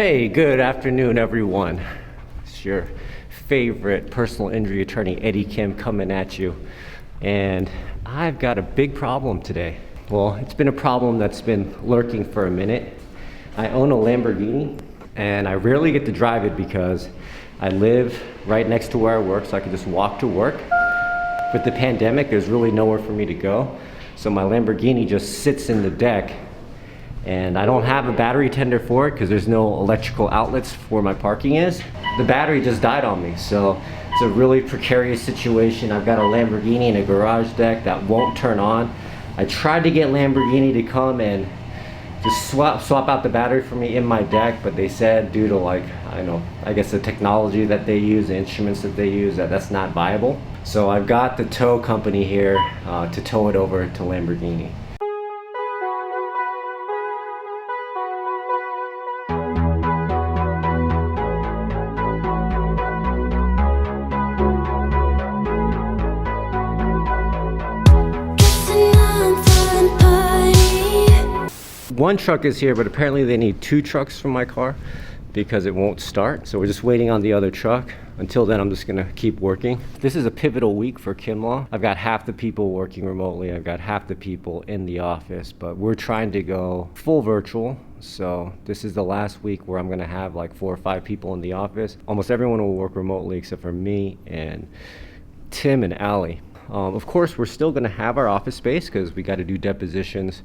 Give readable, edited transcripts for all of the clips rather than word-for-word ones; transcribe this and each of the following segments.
Hey, good afternoon, everyone. It's your favorite personal injury attorney, Eddie Kim, coming at you. And I've got a big problem today. Well, it's been a problem that's been lurking for a minute. I own a Lamborghini, and I rarely get to drive it because I live right next to where I work, so I can just walk to work. With the pandemic, there's really nowhere for me to go. So my Lamborghini just sits in the deck, and I don't have a battery tender for it because there's no electrical outlets where my parking is. The battery just died on me, so it's a really precarious situation. I've got a Lamborghini in a garage deck that won't turn on. I tried to get Lamborghini to come and just swap out the battery for me in my deck, but they said due to I guess the technology that they use, the instruments that they use, that's not viable. So I've got the tow company here to tow it over to Lamborghini. One truck is here, but apparently they need two trucks for my car because it won't start. So we're just waiting on the other truck. Until then, I'm just gonna keep working. This is a pivotal week for Kinlaw. I've got half the people working remotely. I've got half the people in the office, but we're trying to go full virtual. So this is the last week where I'm gonna have like 4 or 5 people in the office. Almost everyone will work remotely except for me and Tim and Allie. Of course, we're still going to have our office space because we got to do depositions.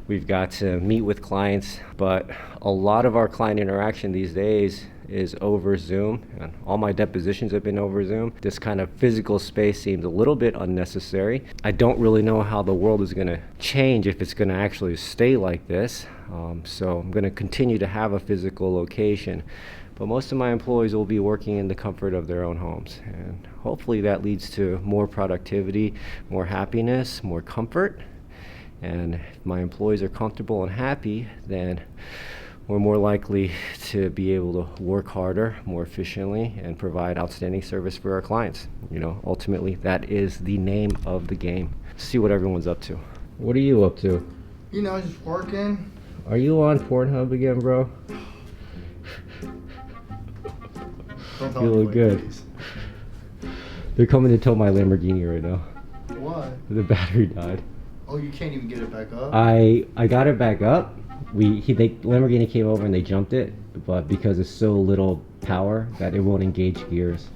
We've got to meet with clients, but a lot of our client interaction these days is over Zoom, and all my depositions have been over Zoom. This kind of physical space seems a little bit unnecessary. I don't really know how the world is going to change if it's going to actually stay like this. So I'm going to continue to have a physical location. But most of my employees will be working in the comfort of their own homes. And hopefully that leads to more productivity, more happiness, more comfort. And if my employees are comfortable and happy, then we're more likely to be able to work harder, more efficiently, and provide outstanding service for our clients. You know, ultimately, that is the name of the game. See what everyone's up to. What are you up to? You know, just working. Are you on Pornhub again, bro? You look good. Please. They're coming to tow my Lamborghini right now. Why? The battery died. Oh, you can't even get it back up? I got it back up. Lamborghini came over and they jumped it, but because it's so little power that it won't engage gears.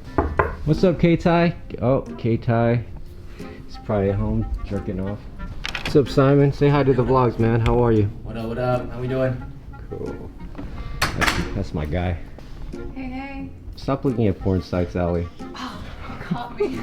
What's up, K-Ty? Oh, K-Ty. He's probably at home jerking off. What's up, Simon? Say hi to the vlogs, man. How are you? What up, what up? How we doing? Cool. That's my guy. Hey, hey. Stop looking at porn sites, Allie. Oh, you caught me.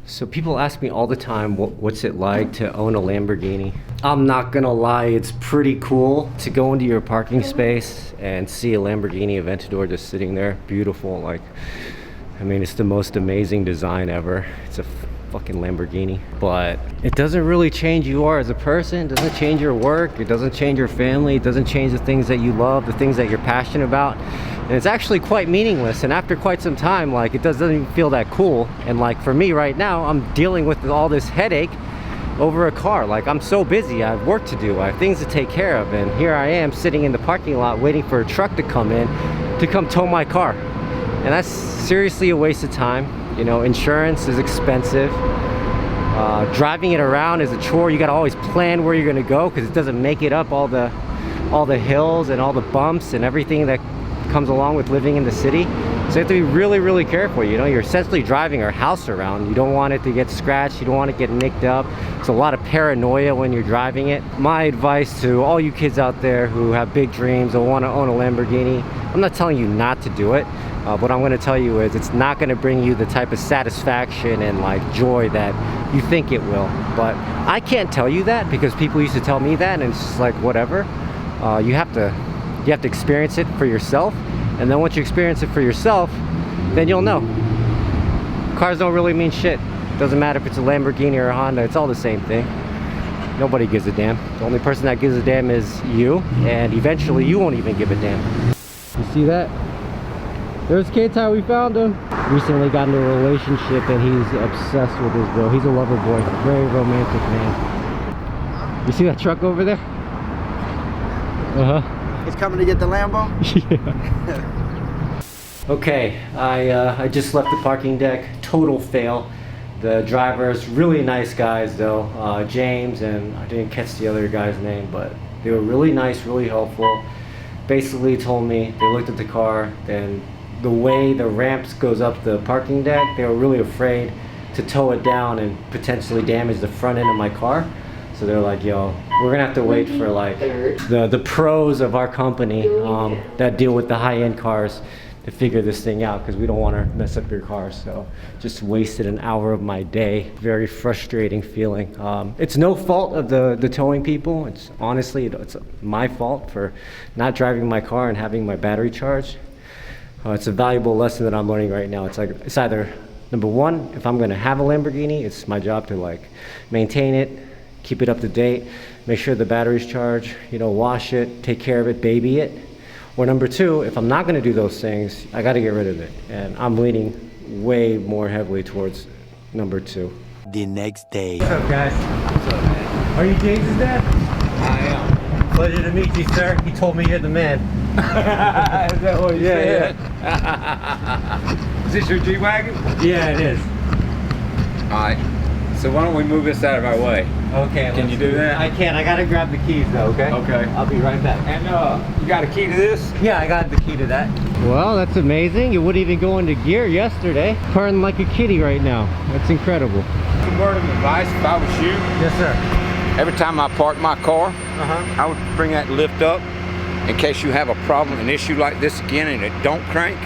So people ask me all the time, what's it like to own a Lamborghini? I'm not gonna lie, it's pretty cool to go into your parking space and see a Lamborghini Aventador just sitting there, beautiful. I mean, it's the most amazing design ever. It's a fucking Lamborghini, but it doesn't really change who you are as a person. It doesn't change your work. It doesn't change your family. It doesn't change the things that you love, the things that you're passionate about. And it's actually quite meaningless. And after quite some time, it doesn't even feel that cool. And for me right now, I'm dealing with all this headache over a car. I'm so busy. I have work to do. I have things to take care of. And here I am sitting in the parking lot waiting for a truck to come in to come tow my car. And that's seriously a waste of time. You know, insurance is expensive. Driving it around is a chore. You gotta always plan where you're gonna go because it doesn't make it up all the hills and all the bumps and everything that comes along with living in the city. So you have to be really, really careful. You know, you're essentially driving our house around. You don't want it to get scratched. You don't want it to get nicked up. It's a lot of paranoia when you're driving it. My advice to all you kids out there who have big dreams or want to own a Lamborghini, I'm not telling you not to do it. What I'm going to tell you is it's not going to bring you the type of satisfaction and joy that you think it will. But I can't tell you that because people used to tell me that, and it's just whatever. You have to experience it for yourself, and then once you experience it for yourself, then you'll know. Cars don't really mean shit. Doesn't matter if it's a Lamborghini or a Honda, it's all the same thing. Nobody gives a damn. The only person that gives a damn is you, and eventually you won't even give a damn. You see that? There's K-Ty, we found him. Recently got into a relationship and he's obsessed with his girl. He's a lover boy, very romantic man. You see that truck over there? Uh-huh. It's coming to get the Lambo? Yeah. Okay, I just left the parking deck. Total fail. The drivers, really nice guys though. James and I didn't catch the other guy's name, but they were really nice, really helpful. Basically told me, they looked at the car, then the way the ramps goes up the parking deck, they were really afraid to tow it down and potentially damage the front end of my car. So they're like, yo, we're gonna have to wait for like the pros of our company that deal with the high-end cars to figure this thing out, because we don't want to mess up your car. So just wasted an hour of my day. Very frustrating feeling. It's no fault of the towing people. It's honestly, it's my fault for not driving my car and having my battery charged. It's a valuable lesson that I'm learning right now. It's like, it's either number one, if I'm gonna have a Lamborghini, it's my job to like maintain it, keep it up to date, make sure the battery's charged, you know, wash it, take care of it, baby it. Or number two, if I'm not gonna do those things, I gotta get rid of it. And I'm leaning way more heavily towards number two. The next day. What's up, guys? What's up, man? Are you James's dad? I am. Pleasure to meet you, sir. He told me you're the man. Is that what you said? Is this your G-Wagon? Yeah, it is. Alright. So why don't we move this out of our way? Okay. Can you do that? I can. I gotta grab the keys though, okay? Okay. I'll be right back. And you got a key to this? Yeah, I got the key to that. Well, that's amazing. You wouldn't even go into gear yesterday. Purring like a kitty right now. That's incredible. Some word of advice if I was you. Yes, sir. Every time I park my car, I would bring that lift up in case you have a problem, an issue like this again and it don't crank.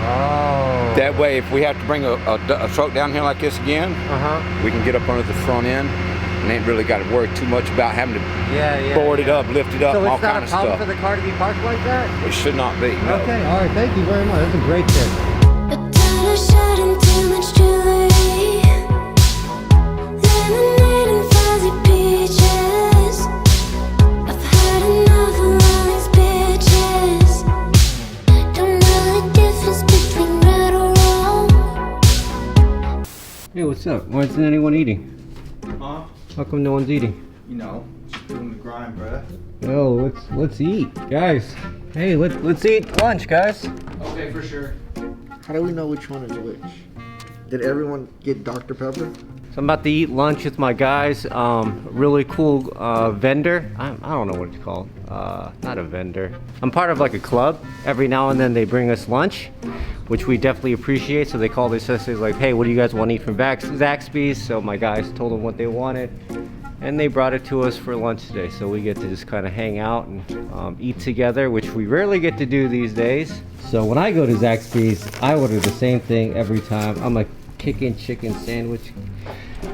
Oh. That way, if we have to bring a truck down here like this again, we can get up under the front end and ain't really got to worry too much about having to board it up, lift it up, So all it's not kind a of problem stuff. for the car to be parked like that? It should not be. No. Okay, all right, thank you very much. That's a great tip. A dollar shot and too much jewelry. Lemonade and fuzzy peaches. I've had enough of all these bitches. Don't know the difference between right or wrong. Hey, what's up? Why isn't anyone eating? Huh? How come no one's eating? You know, just doing the grind, bruh. Well, let's eat, guys. Hey, let's eat lunch, guys. Okay, for sure. How do we know which one is which? Did everyone get Dr. Pepper? So I'm about to eat lunch with my guys. Really cool vendor. I don't know what it's called. Not a vendor. I'm part of like a club. Every now and then they bring us lunch, which we definitely appreciate. So they called us like, hey, what do you guys want to eat from Zaxby's? So my guys told them what they wanted, and they brought it to us for lunch today. So we get to just kind of hang out and eat together, which we rarely get to do these days. So when I go to Zaxby's, I order the same thing every time. I'm a kicking chicken sandwich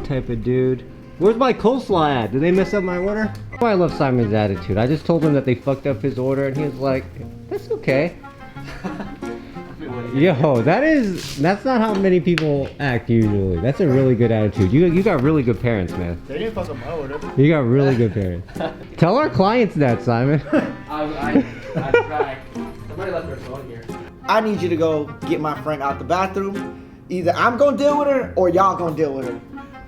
type of dude. Where's my coleslaw at? Did they mess up my order? Oh, I love Simon's attitude. I just told him that they fucked up his order and he was like, that's okay. Yo, that's not how many people act usually. That's a really good attitude. You got really good parents, man. They didn't fuck up my order. You got really good parents. Tell our clients that, Simon. I tried. Somebody left their phone here. I need you to go get my friend out the bathroom. Either I'm gonna deal with her or y'all gonna deal with her.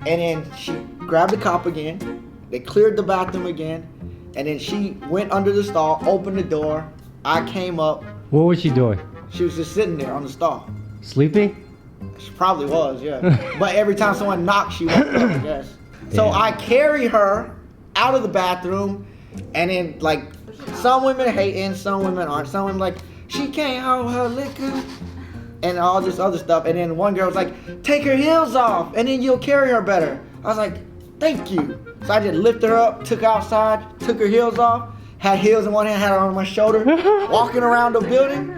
And then she grabbed the cop again. They cleared the bathroom again. And then she went under the stall, opened the door. I came up. What was she doing? She was just sitting there on the stall. Sleeping? She probably was, yeah. But every time someone knocked, she woke up, I guess. So I carry her out of the bathroom, and then like some women hating, some women aren't. Some women like, she can't hold her liquor, and all this other stuff. And then one girl was like, take her heels off, and then you'll carry her better. I was like, thank you. So I just lifted her up, took her outside, took her heels off, had heels in one hand, had her on my shoulder, walking around the building.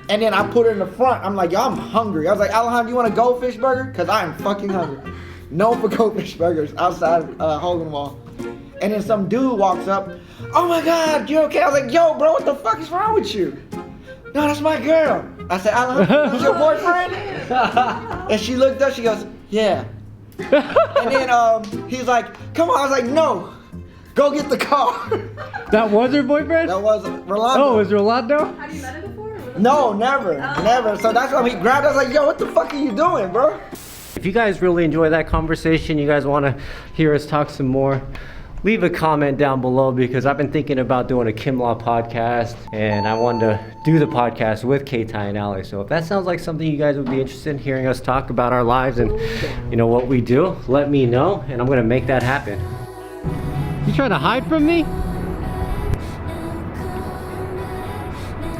And then I put her in the front. I'm like, yo, I'm hungry. I was like, Alejandro, you want a goldfish burger? Because I am fucking hungry. Known for goldfish burgers outside Hogan Wall. And then some dude walks up. Oh my God, you okay? I was like, yo, bro, what the fuck is wrong with you? No, that's my girl. I said, Alejandro, that's your boyfriend? And she looked up, she goes, yeah. And then he's like, come on. I was like, no, go get the car. That was her boyfriend? That was Rolando. Oh, it was Rolando? Have you met him before? No, never, never. So that's why he grabbed us like, yo, what the fuck are you doing, bro? If you guys really enjoy that conversation, you guys want to hear us talk some more, leave a comment down below, because I've been thinking about doing a Kim Law podcast, and I wanted to do the podcast with K-Ty and Ali. So if that sounds like something you guys would be interested in hearing us talk about our lives and what we do, let me know, and I'm gonna make that happen. You trying to hide from me?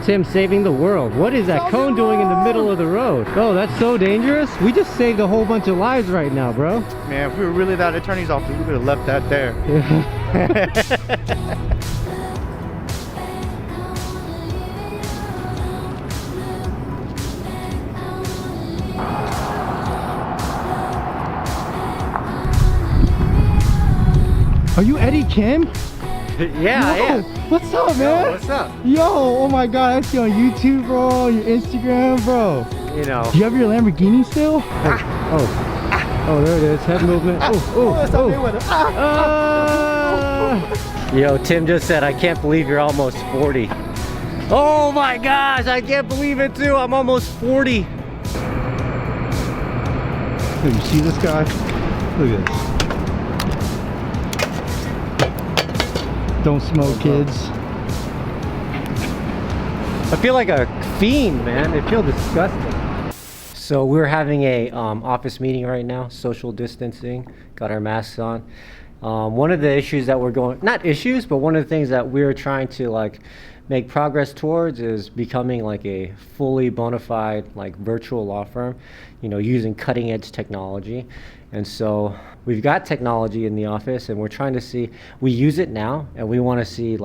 Tim saving the world. What is that cone doing in the middle of the road? Oh, that's so dangerous. We just saved a whole bunch of lives right now, bro. Man, if we were really that attorney's office, we could have left that there. Are you Eddie Kim? Yeah, Yo, what's up, man? Yo, what's up? Yo, oh my god, I see you on YouTube, bro, your Instagram, bro. You know. Do you have your Lamborghini still? Oh, there it is. Head movement. Yo, Tim just said, I can't believe you're almost 40. Oh my gosh, I can't believe it too. I'm almost 40. Dude, you see this guy? Look at this. Don't smoke, kids. I feel like a fiend, man. I feel disgusting. So we're having a office meeting right now, social distancing, got our masks on. One of the issues that we're not issues, but one of the things that we're trying to make progress towards is becoming like a fully bona fide virtual law firm, using cutting edge technology. And so we've got technology in the office, and we're trying to see, we use it now, and we want to see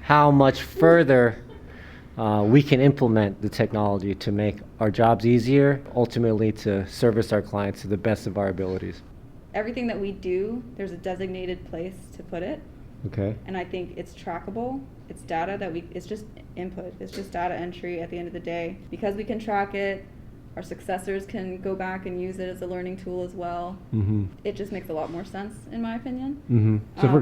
how much further we can implement the technology to make our jobs easier, ultimately to service our clients to the best of our abilities. Everything that we do, there's a designated place to put it. Okay. And I think it's trackable. It's data it's just input. It's just data entry at the end of the day. Because we can track it, our successors can go back and use it as a learning tool as well. Mm-hmm. It just makes a lot more sense, in my opinion. Mm-hmm. So if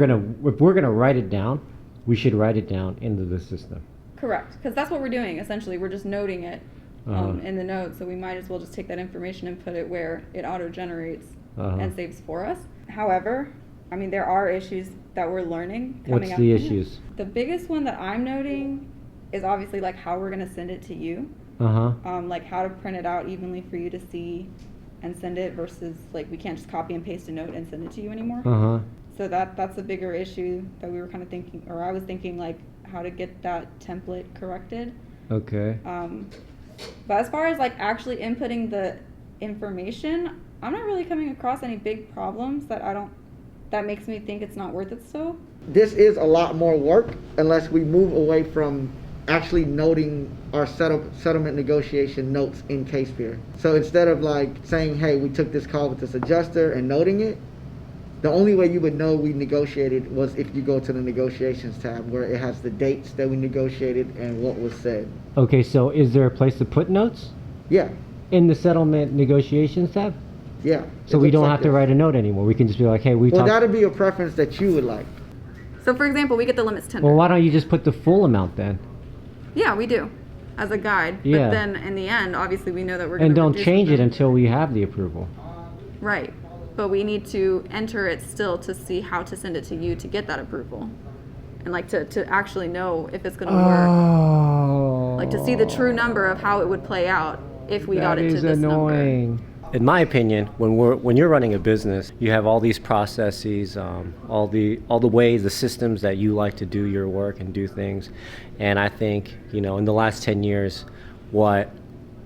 we're gonna write it down, we should write it down into the system. Correct, because that's what we're doing. Essentially, we're just noting it in the notes. So we might as well just take that information and put it where it auto-generates and saves for us. However, I mean, there are issues that we're learning coming up. What's the issues? The biggest one that I'm noting is obviously how we're gonna send it to you. How to print it out evenly for you to see and send it versus we can't just copy and paste a note and send it to you anymore. So that's a bigger issue that we were kind of thinking, or I was thinking how to get that template corrected. Okay. But as far as actually inputting the information, I'm not really coming across any big problems that makes me think it's not worth it still. This is a lot more work unless we move away from actually noting our settlement negotiation notes in case fear. So instead of saying, hey, we took this call with this adjuster and noting it, the only way you would know we negotiated was if you go to the negotiations tab where it has the dates that we negotiated and what was said. Okay, so is there a place to put notes? Yeah. In the settlement negotiations tab? Yeah. So we don't have to write a note anymore. We can just be like, hey, we talked. Well, that'd be a preference that you would like. So for example, we get the limits tender. Well, why don't you just put the full amount then? Yeah, we do, as a guide. Yeah. But then in the end, obviously we know that we're going And to don't change it until we have the approval. Right. But we need to enter it still to see how to send it to you to get that approval. And to actually know if it's going to work. To see the true number of how it would play out if we got it to this number. In my opinion, when you're running a business, you have all these processes, all the ways, the systems that you like to do your work and do things. And I think, in the last 10 years, what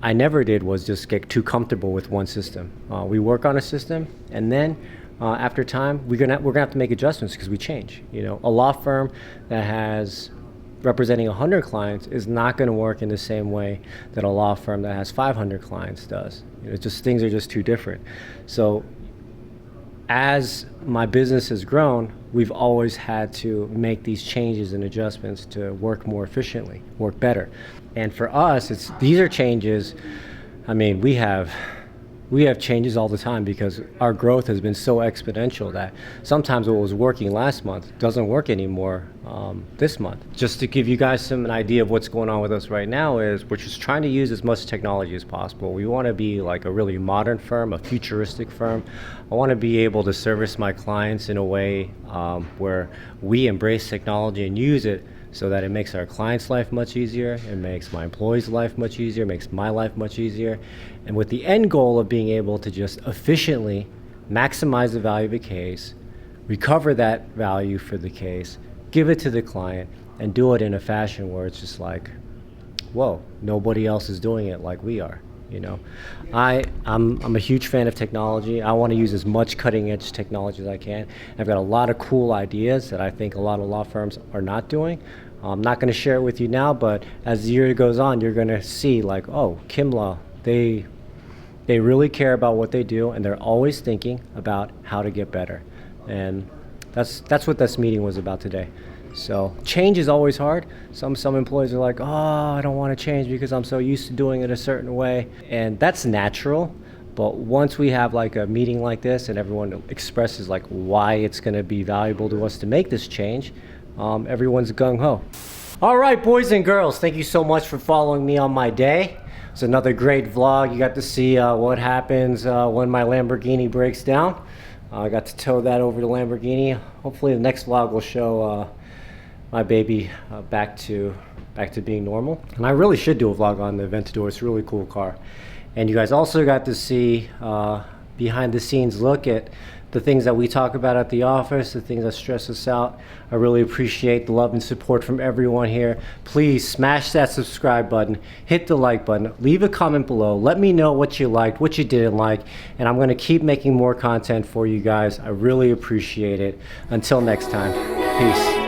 I never did was just get too comfortable with one system. We work on a system, and then after time, we're gonna have to make adjustments because we change. A law firm that has representing 100 clients is not going to work in the same way that a law firm that has 500 clients does. Things are just too different. So as my business has grown, we've always had to make these changes and adjustments to work more efficiently, work better. And for us, these are changes. I mean, we have we have changes all the time because our growth has been so exponential that sometimes what was working last month doesn't work anymore this month. Just to give you guys an idea of what's going on with us right now is we're just trying to use as much technology as possible. We want to be like a really modern firm, a futuristic firm. I want to be able to service my clients in a way where we embrace technology and use it so that it makes our clients' life much easier, it makes my employees' life much easier, makes my life much easier, and with the end goal of being able to just efficiently maximize the value of a case, recover that value for the case, give it to the client, and do it in a fashion where it's just like, whoa, nobody else is doing it like we are. You know, I'm a huge fan of technology. I want to use as much cutting edge technology as I can. I've got a lot of cool ideas that I think a lot of law firms are not doing. I'm not going to share it with you now, but as the year goes on, you're going to see like, oh, Kimlaw, they really care about what they do, and they're always thinking about how to get better. And that's what this meeting was about today. So change is always hard. Some employees are like, oh, I don't want to change because I'm so used to doing it a certain way. And that's natural. But once we have like a meeting like this and everyone expresses like why it's going to be valuable to us to make this change, everyone's gung-ho. All right, boys and girls, thank you so much for following me on my day. It's another great vlog. You got to see what happens when my Lamborghini breaks down. I got to tow that over to Lamborghini. Hopefully the next vlog will show my baby back to being normal. And I really should do a vlog on the Aventador. It's a really cool car. And you guys also got to see behind the scenes look at the things that we talk about at the office, the things that stress us out. I really appreciate the love and support from everyone here. Please smash that subscribe button, hit the like button, leave a comment below. Let me know what you liked, what you didn't like, and I'm gonna keep making more content for you guys. I really appreciate it. Until next time, peace.